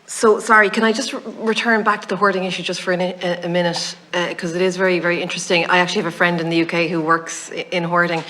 So, sorry, can I just return back to the hoarding issue just for a minute, because it is very, very interesting. I actually have a friend in the UK who works in hoarding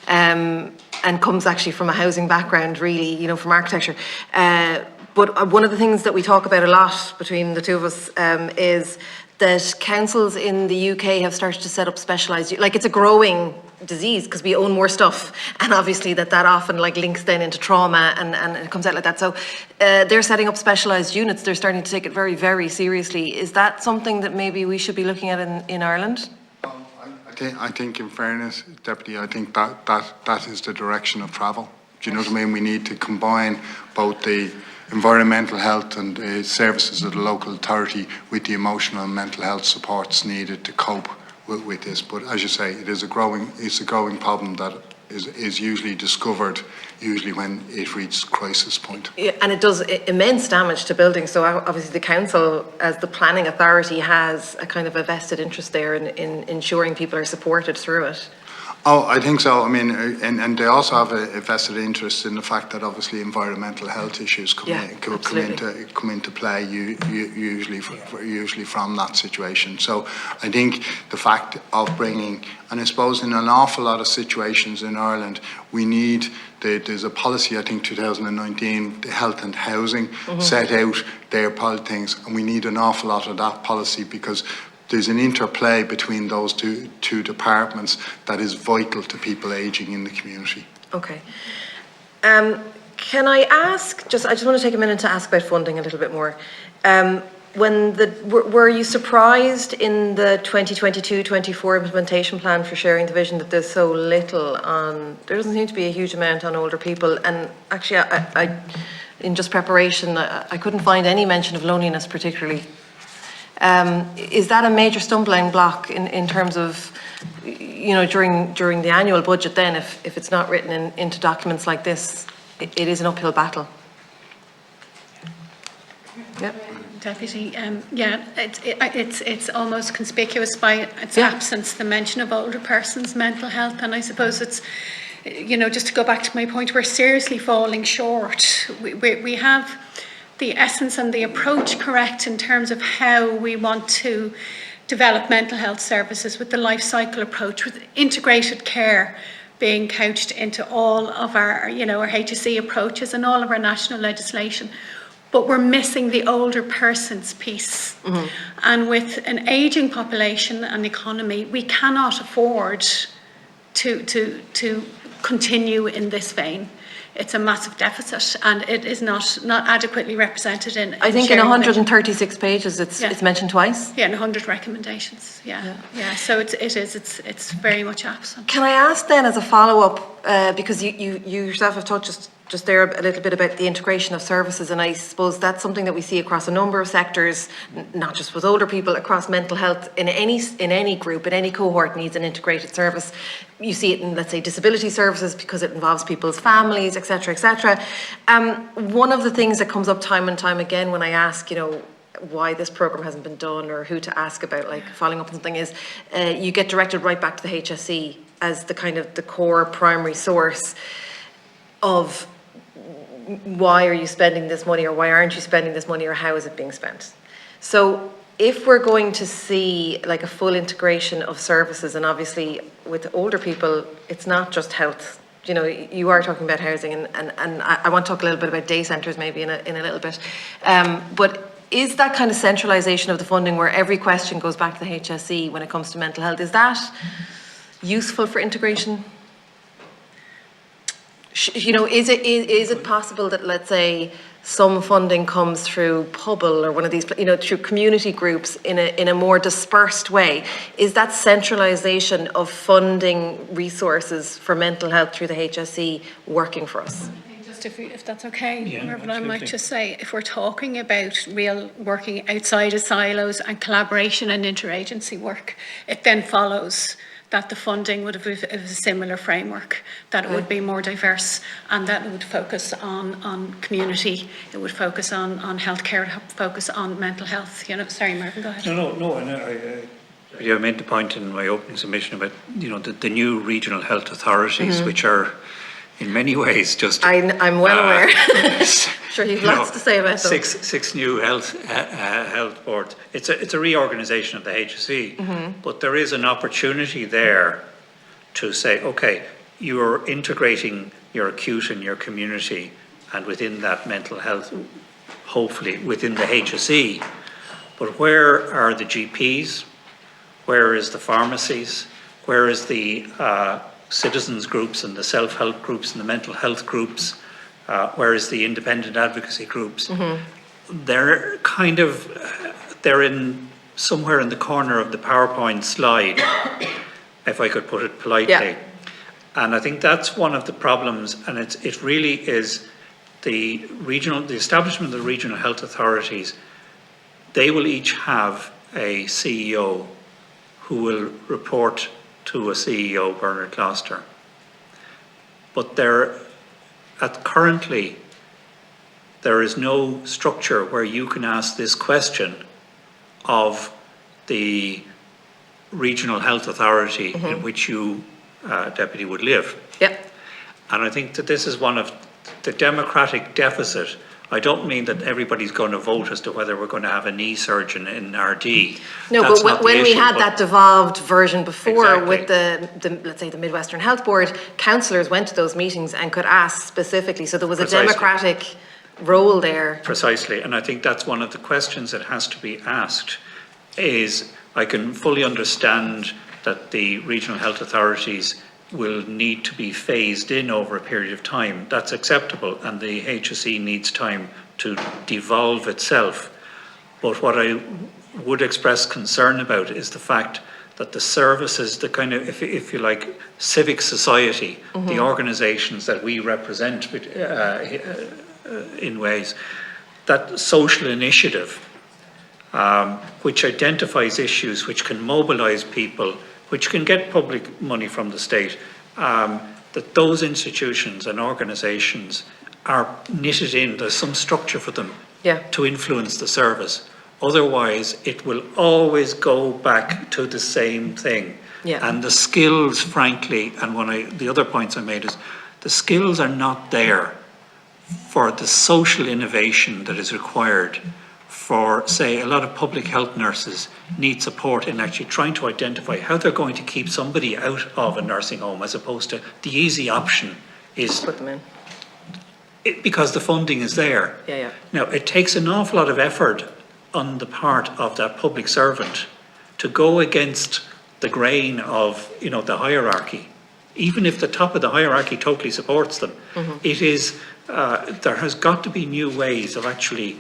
and comes actually from a housing background, really, you know, from architecture. But one of the things that we talk about a lot between the two of us is that councils in the UK have started to set up specialised, like it's a growing disease because we own more stuff, and obviously that often like links then into trauma and it comes out like that. So they're setting up specialised units. They're starting to take it very, very seriously. Is that something that maybe we should be looking at in Ireland? I think in fairness, Deputy, I think that is the direction of travel. Do you know what I mean? We need to combine both the environmental health and services of the local authority with the emotional and mental health supports needed to cope with this. But as you say, it's a growing problem that is usually discovered when it reaches crisis point. Yeah, and it does immense damage to buildings. So obviously the council, as the planning authority, has a kind of a vested interest there in ensuring people are supported through it. Oh, I think so. I mean, and they also have a vested interest in the fact that obviously environmental health issues come into play usually from that situation. So I think the fact of bringing, and I suppose in an awful lot of situations in Ireland, we need, there's a policy, I think 2019, the health and housing set out their things, and we need an awful lot of that policy because there's an interplay between those two departments that is vital to people ageing in the community. Okay. Can I ask, I just want to take a minute to ask about funding a little bit more. Were you surprised in the 2022-24 implementation plan for sharing the vision that there's so little on, there doesn't seem to be a huge amount on older people, and actually I in just preparation, I couldn't find any mention of loneliness particularly. Is that a major stumbling block in terms of, you know, during the annual budget then, if it's not written into documents like this, it is an uphill battle? Yep. Deputy, yeah, it's almost conspicuous by its absence, the mention of older persons' mental health, and I suppose it's, you know, just to go back to my point, we're seriously falling short. We have the essence and the approach correct in terms of how we want to develop mental health services with the life cycle approach, with integrated care being couched into all of our, you know, our HSE approaches and all of our national legislation. But we're missing the older persons piece. And with an ageing population and economy, we cannot afford to continue in this vein. It's a massive deficit, and it is not adequately represented in I think in 136 pages it's mentioned twice. Yeah, and 100 recommendations. Yeah. So it's very much absent. Can I ask then, as a follow-up, because you yourself have talked just there a little bit about the integration of services, and I suppose that's something that we see across a number of sectors, not just with older people, across mental health. In any group, in any cohort, needs an integrated service. You see it in, let's say, disability services because it involves people's families, etc., etc. One of the things that comes up time and time again when I ask, you know, why this programme hasn't been done or who to ask about, like following up on something, is you get directed right back to the HSE as the kind of the core primary source of why are you spending this money, or why aren't you spending this money, or how is it being spent? So if we're going to see like a full integration of services, and obviously with older people, it's not just health. You know, you are talking about housing, and I want to talk a little bit about day centres maybe in a little bit. But is that kind of centralisation of the funding where every question goes back to the HSE when it comes to mental health, is that useful for integration? You know, is it possible that, let's say, some funding comes through Pobble or one of these, you know, through community groups in a more dispersed way? Is that centralisation of funding resources for mental health through the HSE working for us? Just if that's okay, Reverend, I might just say, if we're talking about real working outside of silos and collaboration and interagency work, it then follows that the funding would have a similar framework, that it would be more diverse, and that it would focus on community, it would focus on healthcare, it would focus on mental health. You know, sorry, Martin, go ahead. No, and I made the point in my opening submission about, you know, the new regional health authorities, which are in many ways just. I'm well aware. Sure, you've you know, lots to say about them. Six new health boards. It's a reorganisation of the HSE, but there is an opportunity there to say, okay, you're integrating your acute in your community, and within that mental health, hopefully within the HSE. But where are the GPs? Where is the pharmacies? Where is the citizens groups and the self-help groups and the mental health groups? Where is the independent advocacy groups? They're kind of, they're in somewhere in the corner of the PowerPoint slide, if I could put it politely. Yeah. And I think that's one of the problems, and it really is the establishment of the regional health authorities. They will each have a CEO who will report to a CEO, Bernard Gloucester. But currently, there is no structure where you can ask this question of the regional health authority in which you, Deputy, would live. Yep. And I think that this is one of the democratic deficit. I don't mean that everybody's going to vote as to whether we're going to have a knee surgeon in RD. No, That's but not when the we issue, had but that devolved version before Exactly. with the let's say the Midwestern Health Board, councillors went to those meetings and could ask specifically. So there was Precisely. a democratic role there. Precisely, and I think that's one of the questions that has to be asked. Is I can fully understand that the regional health authorities will need to be phased in over a period of time. That's acceptable, and the HSE needs time to devolve itself. But what I would express concern about is the fact that the services, the kind of, if you like, civic society, the organisations that we represent in ways, that social initiative, which identifies issues, which can mobilise people, which can get public money from the state, that those institutions and organisations are knitted in, there's some structure for them to influence the service. Otherwise, it will always go back to the same thing. And the skills, frankly, and the other points I made is, the skills are not there for the social innovation that is required for, say, a lot of public health nurses need support in actually trying to identify how they're going to keep somebody out of a nursing home, as opposed to the easy option is Put them in. Because the funding is there. Now, it takes an awful lot of effort on the part of that public servant to go against the grain of, the hierarchy. Even if the top of the hierarchy totally supports them, it is, there has got to be new ways of actually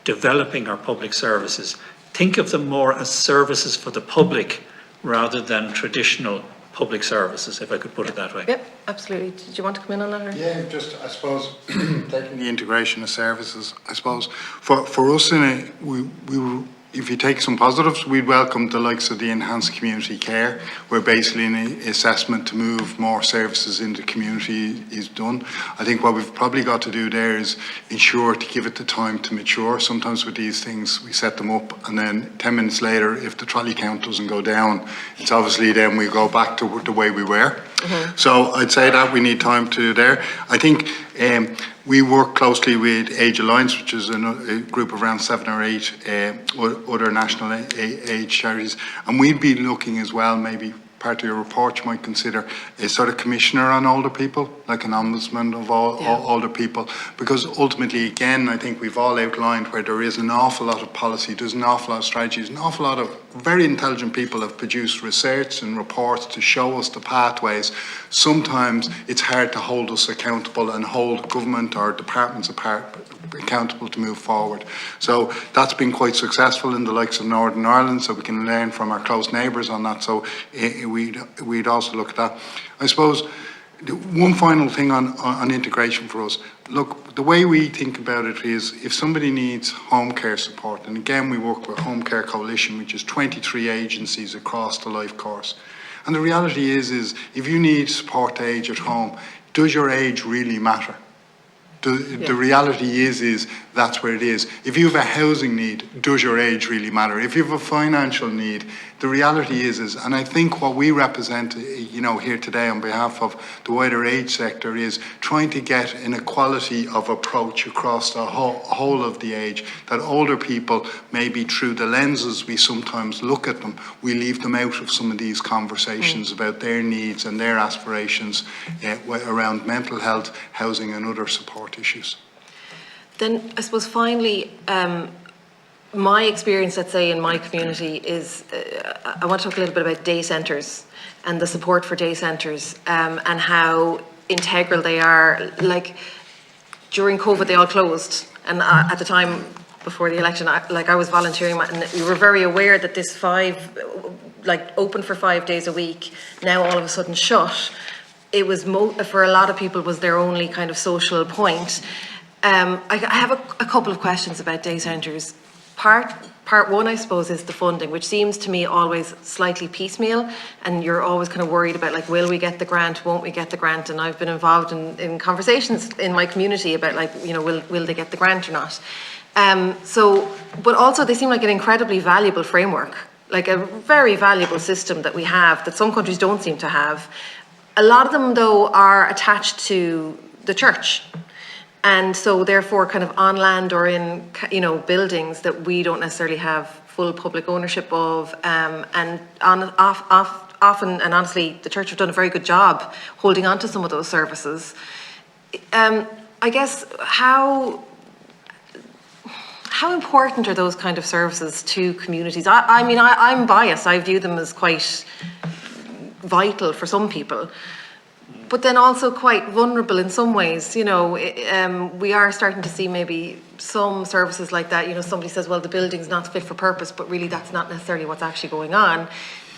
developing our public services. Think of them more as services for the public rather than traditional public services, if I could put it that way. Yep, absolutely. Did you want to come in on that? Or? Yeah, just, I suppose, taking the integration of services, I suppose, for us, if you take some positives, we'd welcome the likes of the enhanced community care, where basically an assessment to move more services into the community is done. I think what we've probably got to do there is ensure to give it the time to mature. Sometimes with these things, we set them up, and then 10 minutes later, if the trolley count doesn't go down, it's obviously then we go back to the way we were. So I'd say that we need time to do there. I think we work closely with Age Alliance, which is a group of around 7 or 8 other national age charities, and we'd be looking as well, maybe part of your report you might consider a sort of commissioner on older people, like an ombudsman of older people, because ultimately, again, I think we've all outlined where there is an awful lot of policy, there's an awful lot of strategies, an awful lot of very intelligent people have produced research and reports to show us the pathways. Sometimes it's hard to hold us accountable and hold government or departments accountable to move forward. So that's been quite successful in the likes of Northern Ireland, so we can learn from our close neighbours on that. So we'd also look at that. I suppose one final thing on integration for us. Look, the way we think about it is if somebody needs home care support, and again we work with Home Care Coalition, which is 23 agencies across the life course. And the reality is if you need support to age at home, does your age really matter? The reality is that's where it is. If you have a housing need, does your age really matter? If you have a financial need, the reality is, and I think what we represent, here today on behalf of the wider age sector is trying to get an equality of approach across the whole of the age, that older people, maybe through the lenses we sometimes look at them, we leave them out of some of these conversations about their needs and their aspirations around mental health, housing and other support issues. Then I suppose finally, my experience, let's say, in my community is, I want to talk a little bit about day centres and the support for day centres and how integral they are. Like during COVID, they all closed, and at the time before the election, I was volunteering, and we were very aware that this open for 5 days a week, now all of a sudden shut. It was for a lot of people was their only kind of social point. I have a couple of questions about day centres. Part one, I suppose, is the funding, which seems to me always slightly piecemeal, and you're always kind of worried about, like, will we get the grant, won't we get the grant? And I've been involved in conversations in my community about, like, will they get the grant or not? But also they seem like an incredibly valuable framework, like a very valuable system that we have that some countries don't seem to have. A lot of them, though, are attached to the church. And so therefore kind of on land or in, buildings that we don't necessarily have full public ownership of. And often, and honestly, the church have done a very good job holding on to some of those services. I guess, how important are those kind of services to communities? I'm biased. I view them as quite vital for some people, but then also quite vulnerable in some ways. We are starting to see maybe some services like that. Somebody says, well, the building's not fit for purpose, but really that's not necessarily what's actually going on.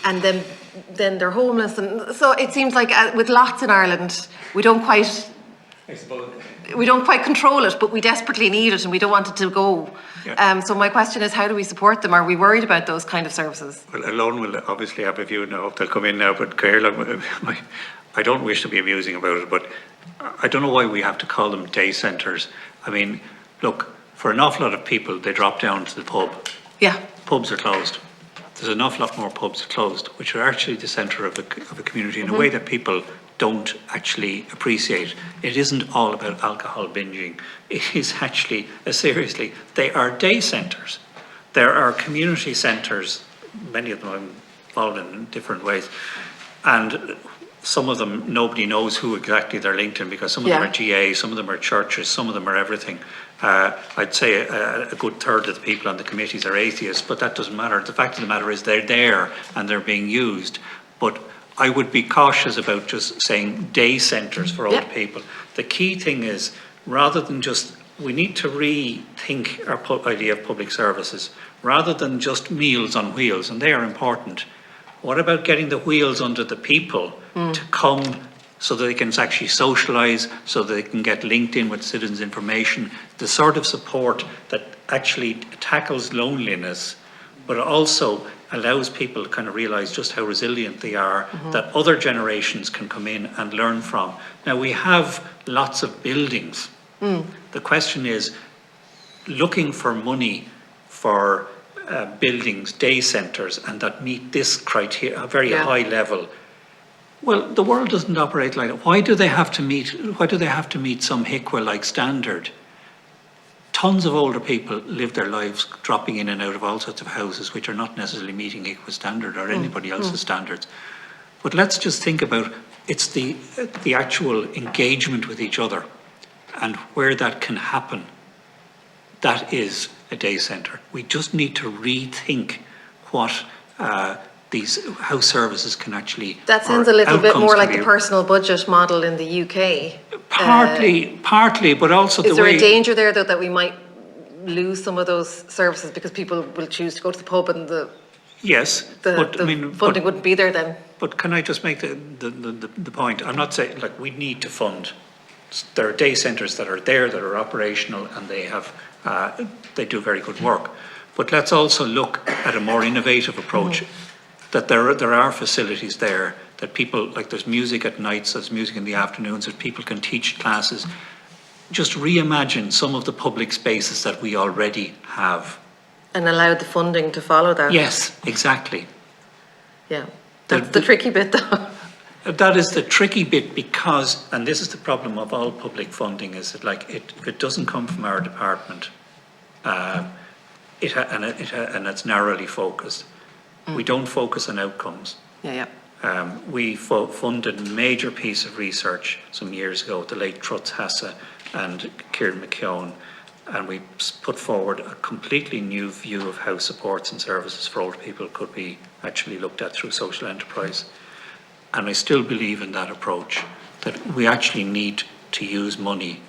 And then they're homeless. And so it seems like with lots in Ireland, we don't quite control it, but we desperately need it and we don't want it to go. Yeah. So my question is, how do we support them? Are we worried about those kind of services? Well, Alone will obviously have a view now. They'll come in now, but Caroline, I don't wish to be amusing about it, but I don't know why we have to call them day centres. I mean, look, for an awful lot of people, they drop down to the pub. Yeah. Pubs are closed. There's an awful lot more pubs closed, which are actually the centre of a community in a way that people don't actually appreciate. It isn't all about alcohol binging. It is actually, seriously, they are day centres. There are community centres, many of them I'm involved in different ways, and some of them nobody knows who exactly they're linked in, because some of them are GA, some of them are churches, some of them are everything. I'd say a good third of the people on the committees are atheists, but that doesn't matter. The fact of the matter is they're there and they're being used. But I would be cautious about just saying day centres for old people. The key thing is, rather than just, we need to rethink our idea of public services, rather than just meals on wheels, and they are important. What about getting the wheels under the people to come so that they can actually socialise, so that they can get linked in with citizens' information, the sort of support that actually tackles loneliness, but also allows people to kind of realise just how resilient they are, that other generations can come in and learn from. Now, we have lots of buildings. The question is, looking for money for buildings, day centres, and that meet this criteria, a very high level. Well, the world doesn't operate like that. Why do they have to meet some HICWA-like standard? Tons of older people live their lives dropping in and out of all sorts of houses which are not necessarily meeting HICWA standard or anybody else's standards. But let's just think about, it's the actual engagement with each other and where that can happen. That is a day centre. We just need to rethink what how services can actually. That sounds a little bit more like the personal budget model in the UK. Partly, but also is there a danger there, though, that we might lose some of those services because people will choose to go to the pub and the funding wouldn't be there then? But can I just make the point? I'm not saying, like, we need to fund. There are day centres that are there, that are operational, and they do very good work. But let's also look at a more innovative approach. That there are facilities there that people, like, there's music at nights, there's music in the afternoons, that people can teach classes. just reimagine some of the public spaces that we already have. And allow the funding to follow that. Yes, exactly. Yeah, that's the tricky bit though. That is the tricky bit because, and this is the problem of all public funding, is that like if it doesn't come from our department, and it's narrowly focused. We don't focus on outcomes. Yeah. We funded a major piece of research some years ago with the late Trutz Hassa and Kieran McKeown, and we put forward a completely new view of how supports and services for older people could be actually looked at through social enterprise. And I still believe in that approach, that we actually need to use money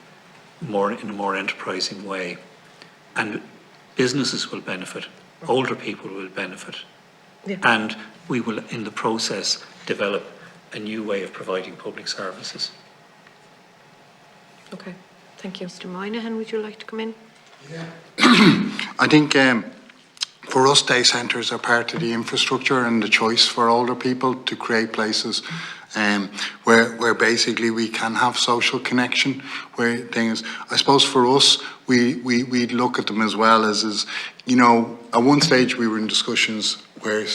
in a more enterprising way. And businesses will benefit, older people will benefit, and we will, in the process, develop a new way of providing public services. Okay, thank you. Mr. Moynihan, would you like to come in? I think for us, day centres are part of the infrastructure and the choice for older people to create places where basically we can have social connection, where things, I suppose for us, we'd look at them as well as, you know, at one stage we were in discussions where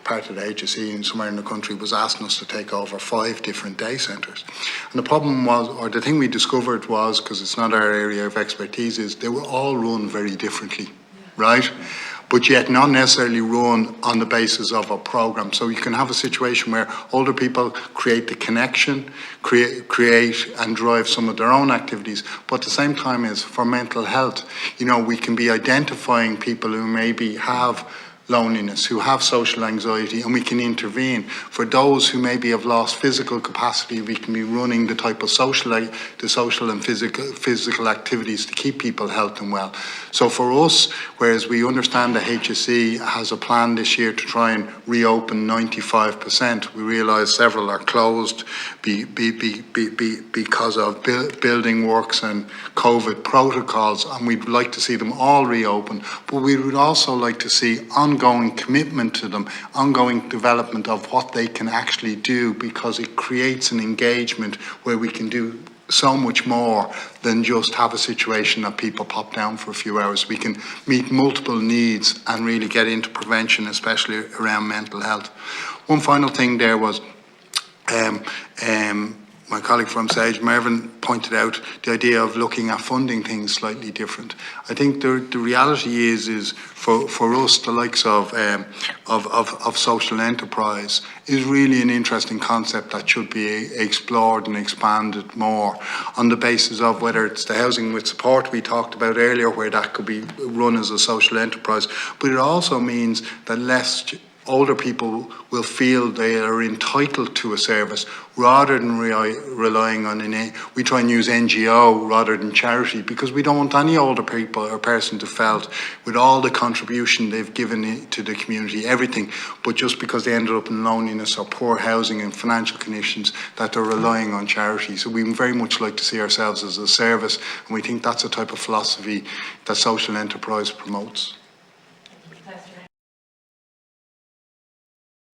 part of the HSE in somewhere in the country was asking us to take over 5 different day centres. And the problem was, or the thing we discovered was, because it's not our area of expertise, is they were all run very differently, right? But yet not necessarily run on the basis of a programme. So you can have a situation where older people create the connection, create and drive some of their own activities, but at the same time is for mental health, you know, we can be identifying people who maybe have loneliness, who have social anxiety, and we can intervene. For those who maybe have lost physical capacity, we can be running the type of social and physical activities to keep people healthy and well. So for us, whereas we understand the HSE has a plan this year to try and reopen 95%, we realise several are closed because of building works and COVID protocols, and we'd like to see them all reopen, but we would also like to see ongoing commitment to them, ongoing development of what they can actually do, because it creates an engagement where we can do so much more than just have a situation that people pop down for a few hours. We can meet multiple needs and really get into prevention, especially around mental health. One final thing there was my colleague from Sage, Mervyn, pointed out the idea of looking at funding things slightly different. I think the reality is for us, the likes of social enterprise is really an interesting concept that should be explored and expanded more on the basis of whether it's the housing with support we talked about earlier, where that could be run as a social enterprise, but it also means that less older people will feel they are entitled to a service rather than relying on we try and use NGO rather than charity, because we don't want any older people or person to felt with all the contribution they've given to the community, everything, but just because they ended up in loneliness or poor housing and financial conditions, that they're relying on charity. So we very much like to see ourselves as a service, and we think that's a type of philosophy that social enterprise promotes.